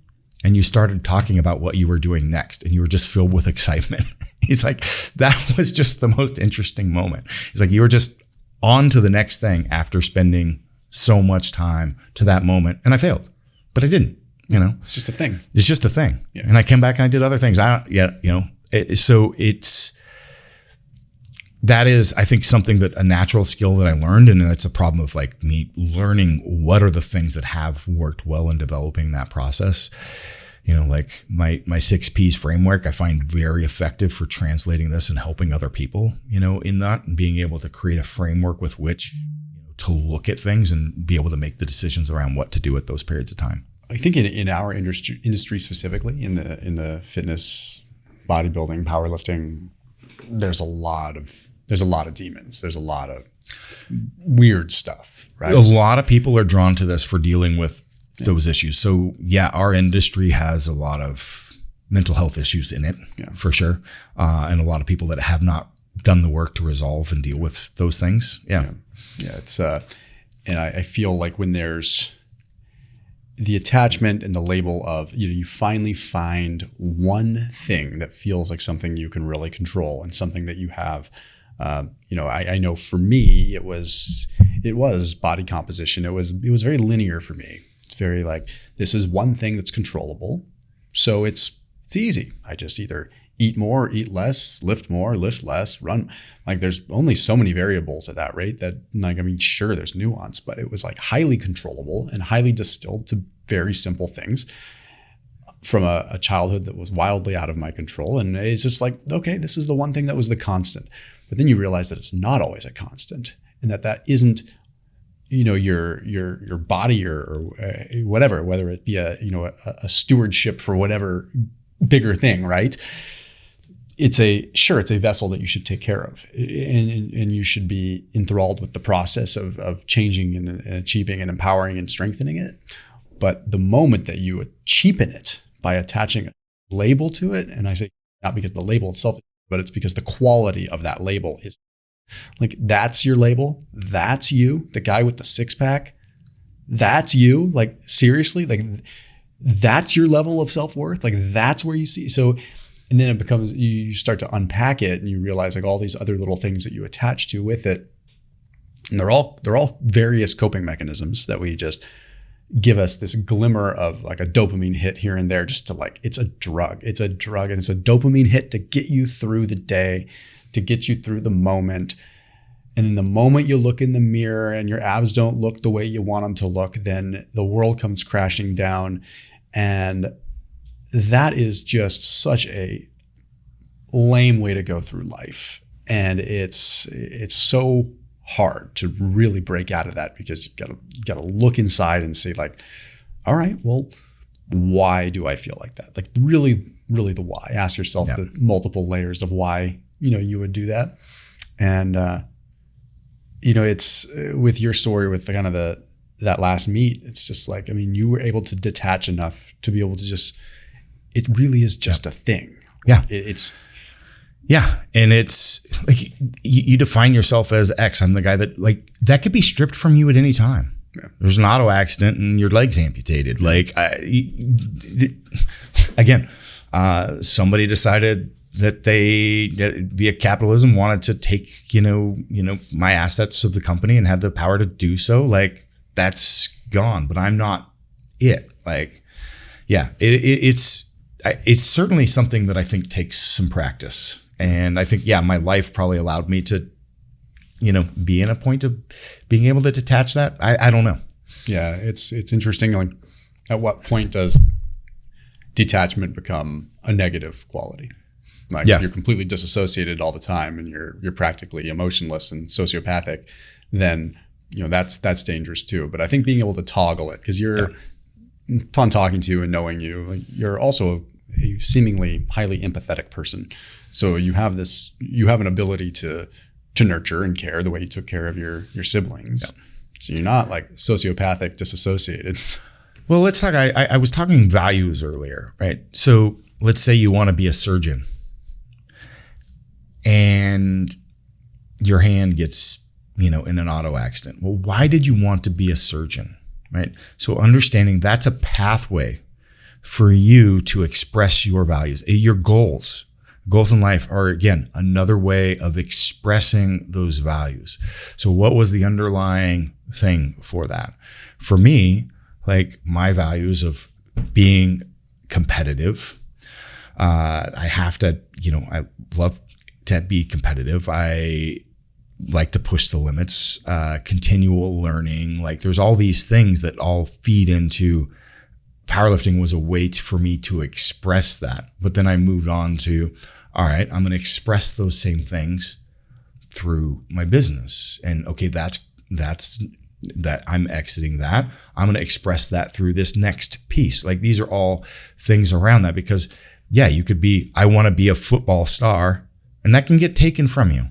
and you started talking about what you were doing next, and you were just filled with excitement. He's like, that was just the most interesting moment. He's like, you were just on to the next thing after spending so much time to that moment. And I failed, but I didn't, It's just a thing. It's just a thing. Yeah. And I came back and I did other things. That is, I think, something that a natural skill that I learned. And that's a problem of like me learning what are the things that have worked well in developing that process. Like my 6 P's framework, I find very effective for translating this and helping other people, in that, and being able to create a framework with which to look at things and be able to make the decisions around what to do at those periods of time. I think in our industry specifically, in the fitness, bodybuilding, powerlifting, there's a lot of demons. There's a lot of weird stuff, right? A lot of people are drawn to this for dealing with those issues. So yeah, our industry has a lot of mental health issues in it, for sure. And a lot of people that have not done the work to resolve and deal with those things. Yeah. It's, and I feel like when there's the attachment and the label of, you finally find one thing that feels like something you can really control and something that you have, I know for me, it was body composition. It was very linear for me. It's very like, this is one thing that's controllable. So it's easy. I just either eat more, eat less, lift more, lift less, run. Like there's only so many variables at that rate that, like, I mean, sure, there's nuance, but it was like highly controllable and highly distilled to very simple things from a childhood that was wildly out of my control. And it's just like, okay, this is the one thing that was the constant. But then you realize that it's not always a constant, and that isn't, your body or whatever, whether it be a stewardship for whatever bigger thing, right? It's a vessel that you should take care of, and you should be enthralled with the process of changing and achieving and empowering and strengthening it. But the moment that you cheapen it by attaching a label to it, and I say not because the label itself, but it's because the quality of that label is like, that's your label, that's you, the guy with the six pack, that's you. Like, seriously, like, that's your level of self-worth. Like, that's where you see. So, and then it becomes, you start to unpack it and you realize like all these other little things that you attach to with it. And they're all various coping mechanisms that we just give us this glimmer of like a dopamine hit here and there, just to like, it's a drug and it's a dopamine hit to get you through the day, to get you through the moment. And then the moment you look in the mirror and your abs don't look the way you want them to look, then the world comes crashing down. And that is just such a lame way to go through life. And it's so hard to really break out of that, because you gotta look inside and see like, all right, well, why do I feel like that? Like really, really the why. Ask yourself the multiple layers of why, you would do that. And, it's with your story with kind of that last meet, it's just like, I mean, you were able to detach enough to be able to just, it really is just a thing. Yeah. And it's like, you define yourself as X. I'm the guy that, like, that could be stripped from you at any time. Yeah. There's an auto accident and your leg's amputated. Like, somebody decided that they, via capitalism, wanted to take, my assets of the company and have the power to do so. Like, that's gone, but I'm not it. Like, yeah, it's certainly something that I think takes some practice. And I think, my life probably allowed me to, be in a point of being able to detach that. I don't know. Yeah, it's interesting. Like, at what point does detachment become a negative quality? Like, if you're completely disassociated all the time and you're practically emotionless and sociopathic, then that's dangerous too. But I think being able to toggle it, because upon talking to you and knowing you, like, you're also a seemingly highly empathetic person. So you have an ability to nurture and care the way you took care of your siblings. Yeah. So you're not like sociopathic, disassociated. Well, let's talk. I was talking values earlier, right? So let's say you want to be a surgeon and your hand gets, in an auto accident. Well, why did you want to be a surgeon, right? So understanding that's a pathway for you to express your values, your goals. Goals in life are, again, another way of expressing those values. So what was the underlying thing for that? For me, like, my values of being competitive, I have to, I love to be competitive. I like to push the limits, continual learning. Like, there's all these things that all feed into powerlifting. Was a way for me to express that. But then I moved on to, all right, I'm going to express those same things through my business. And okay, that's that I'm exiting that. I'm going to express that through this next piece. Like, these are all things around that, because you could be, I want to be a football star, and that can get taken from you.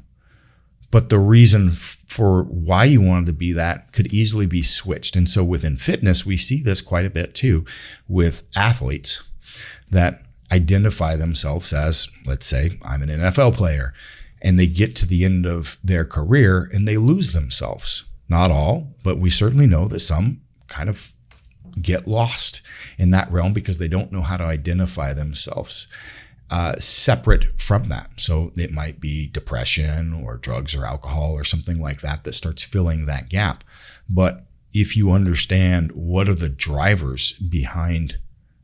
But the reason for why you wanted to be that could easily be switched. And so within fitness, we see this quite a bit too with athletes that identify themselves as, let's say, I'm an NFL player, and they get to the end of their career and they lose themselves. Not all, but we certainly know that some kind of get lost in that realm because they don't know how to identify themselves separate from that. So it might be depression or drugs or alcohol or something like that starts filling that gap. But if you understand what are the drivers behind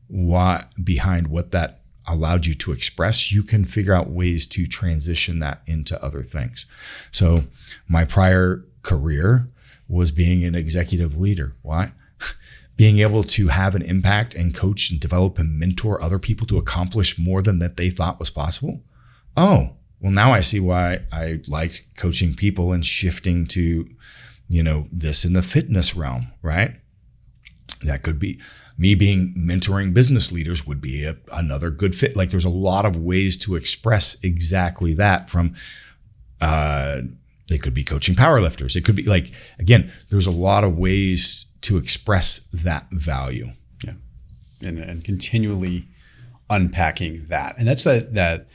what that allowed you to express, you can figure out ways to transition that into other things. So my prior career was being an executive leader. Why? Being able to have an impact and coach and develop and mentor other people to accomplish more than that they thought was possible. Oh, well, now I see why I liked coaching people and shifting to, this in the fitness realm, right? That could be me mentoring business leaders would be another good fit. Like there's a lot of ways to express exactly that from, they could be coaching powerlifters. It could be like, again, there's a lot of ways to express that value. Yeah. And continually unpacking that. And that's that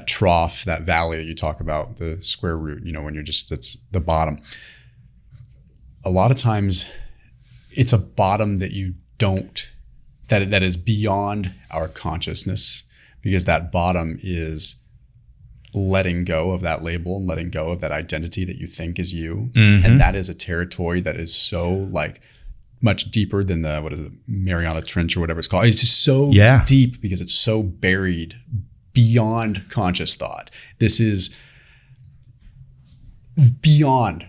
trough, that valley that you talk about, the square root, when it's the bottom. A lot of times it's a bottom that that is beyond our consciousness, because that bottom is letting go of that label and letting go of that identity that you think is you. Mm-hmm. And that is a territory that is so much deeper than the Mariana Trench or whatever it's called. It's just so deep because it's so buried beyond conscious thought. This is beyond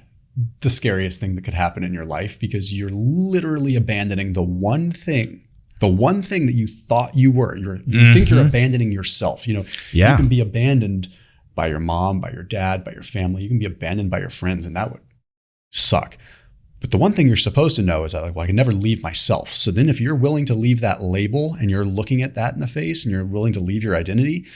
the scariest thing that could happen in your life, because you're literally abandoning the one thing that you thought you were. You think you're abandoning yourself. You can be abandoned by your mom, by your dad, by your family. You can be abandoned by your friends, and that would suck. But the one thing you're supposed to know is that, I can never leave myself. So then if you're willing to leave that label and you're looking at that in the face and you're willing to leave your identity,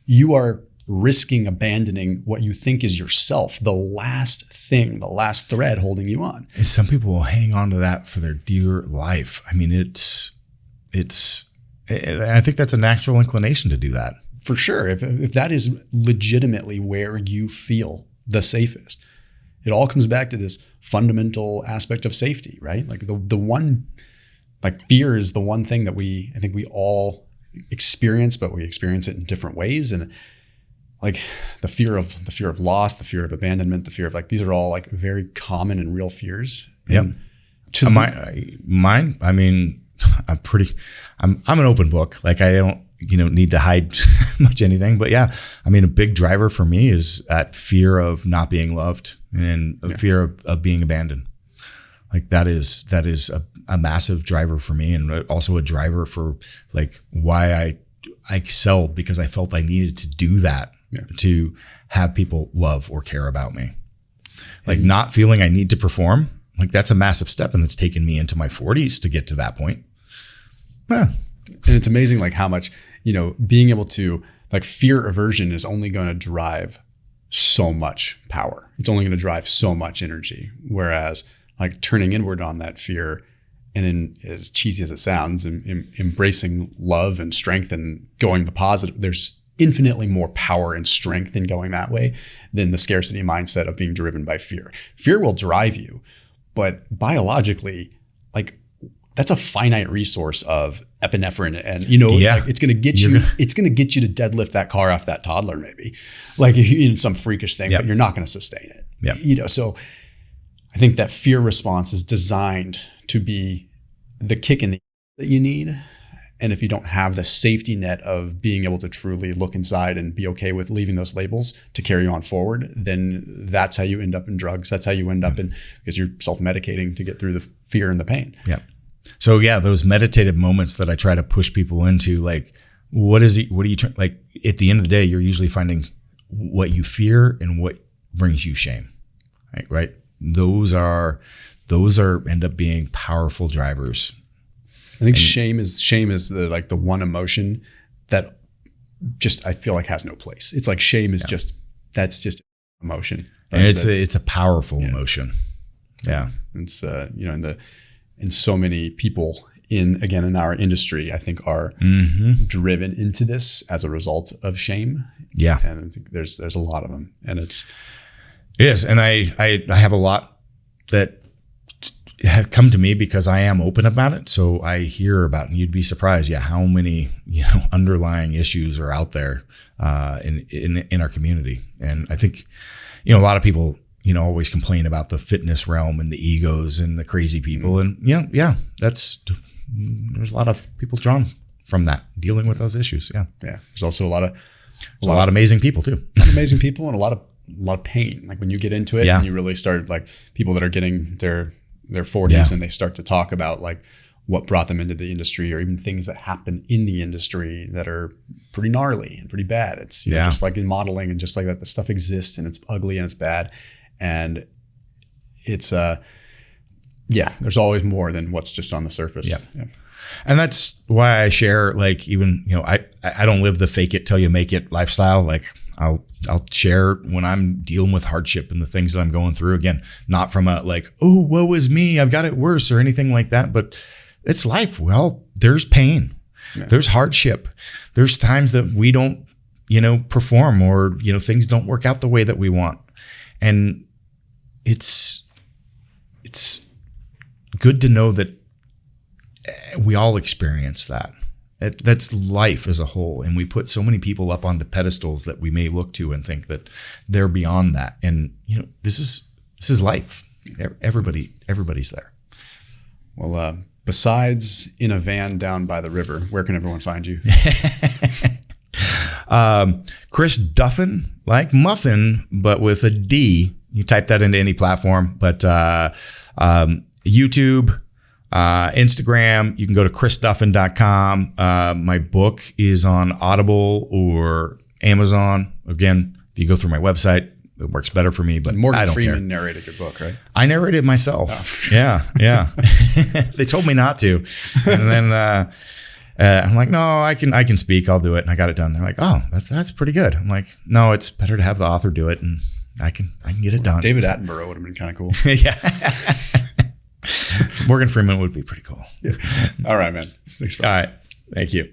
you are risking abandoning what you think is yourself, the last thing, the last thread holding you on. And some people will hang on to that for their dear life. I mean, I think that's a natural inclination to do that. For sure. If that is legitimately where you feel the safest, it all comes back to this fundamental aspect of safety, right? Like the one, fear is the one thing that I think we all experience, but we experience it in different ways. And the fear of loss, the fear of abandonment, the fear of these are all very common and real fears. Yep. Mine, I mean, I'm an open book. I don't, need to hide much anything, but yeah, I mean, a big driver for me is that fear of not being loved and a fear of being abandoned. That is a massive driver for me, and also a driver for why I excelled, because I felt I needed to do that to have people love or care about me. Not feeling I need to perform, that's a massive step, and it's taken me into my 40s to get to that point. Yeah. And it's amazing how much, being able to fear aversion is only going to drive so much power. It's only going to drive so much energy. Whereas turning inward on that fear, and as cheesy as it sounds, embracing love and strength and going the positive, there's infinitely more power and strength in going that way than the scarcity mindset of being driven by fear. Fear will drive you, but biologically, that's a finite resource of epinephrine, and it's going to get you. It's going to get you to deadlift that car off that toddler, maybe, in some freakish thing, but you're not going to sustain it. Yeah. So I think that fear response is designed to be the kick in the that you need. And if you don't have the safety net of being able to truly look inside and be okay with leaving those labels to carry you on forward, then that's how you end up in drugs. That's how you end up in, because you're self-medicating to get through the fear and the pain. Yeah. So those meditative moments that I try to push people into, what are you trying, at the end of the day, you're usually finding what you fear and what brings you shame, right? Those end up being powerful drivers. I think shame is the one emotion that just, I feel has no place. It's shame is that's just emotion. And it's a powerful emotion. Yeah. It's, and so many people in our industry, I think, are driven into this as a result of shame. Yeah. And I think there's a lot of them, and it is. And I have a lot that have come to me because I am open about it. So I hear about, and you'd be surprised, how many, underlying issues are out there in our community. And I think, a lot of people, always complain about the fitness realm and the egos and the crazy people. And there's a lot of people drawn from that, dealing with those issues. Yeah. Yeah. There's also a lot of amazing people too. amazing people and a lot of pain. Like when you get into it and you really start, like people that are getting their 40s and they start to talk about like what brought them into the industry, or even things that happen in the industry that are pretty gnarly and pretty bad. It's you know, just like in modeling and just like that, the stuff exists and it's ugly and it's bad. And it's, there's always more than what's just on the surface. Yeah. And that's why I share, like, even, you know, I don't live the fake it till you make it lifestyle. Like I'll share when I'm dealing with hardship and the things that I'm going through. Again, not from a like, oh, woe is me, I've got it worse or anything like that, but it's life. Well, there's pain, there's hardship, there's times that we don't, you know, perform, or, you know, things don't work out the way that we want. And it's good to know that we all experience that. That's life as a whole. And we put so many people up onto pedestals that we may look to and think that they're beyond that. And, you know, this is life. Everybody's there. Well, besides in a van down by the river, where can everyone find you? Chris Duffin, like muffin, but with a D. You type that into any platform, but YouTube, Instagram, you can go to chrisduffin.com. My book is on Audible or Amazon. Again, if you go through my website, it works better for me, but Morgan I don't Freeman care. narrated your book, right? I narrated myself. Oh. Yeah. They told me not to. And then I'm like, no, I can speak. I'll do it. And I got it done. They're like, oh, that's pretty good. I'm like, no, it's better to have the author do it, and I can get it done. David Attenborough would have been kind of cool. Yeah. Morgan Freeman would be pretty cool. Yeah. All right, man. Thanks for All right. Thank you.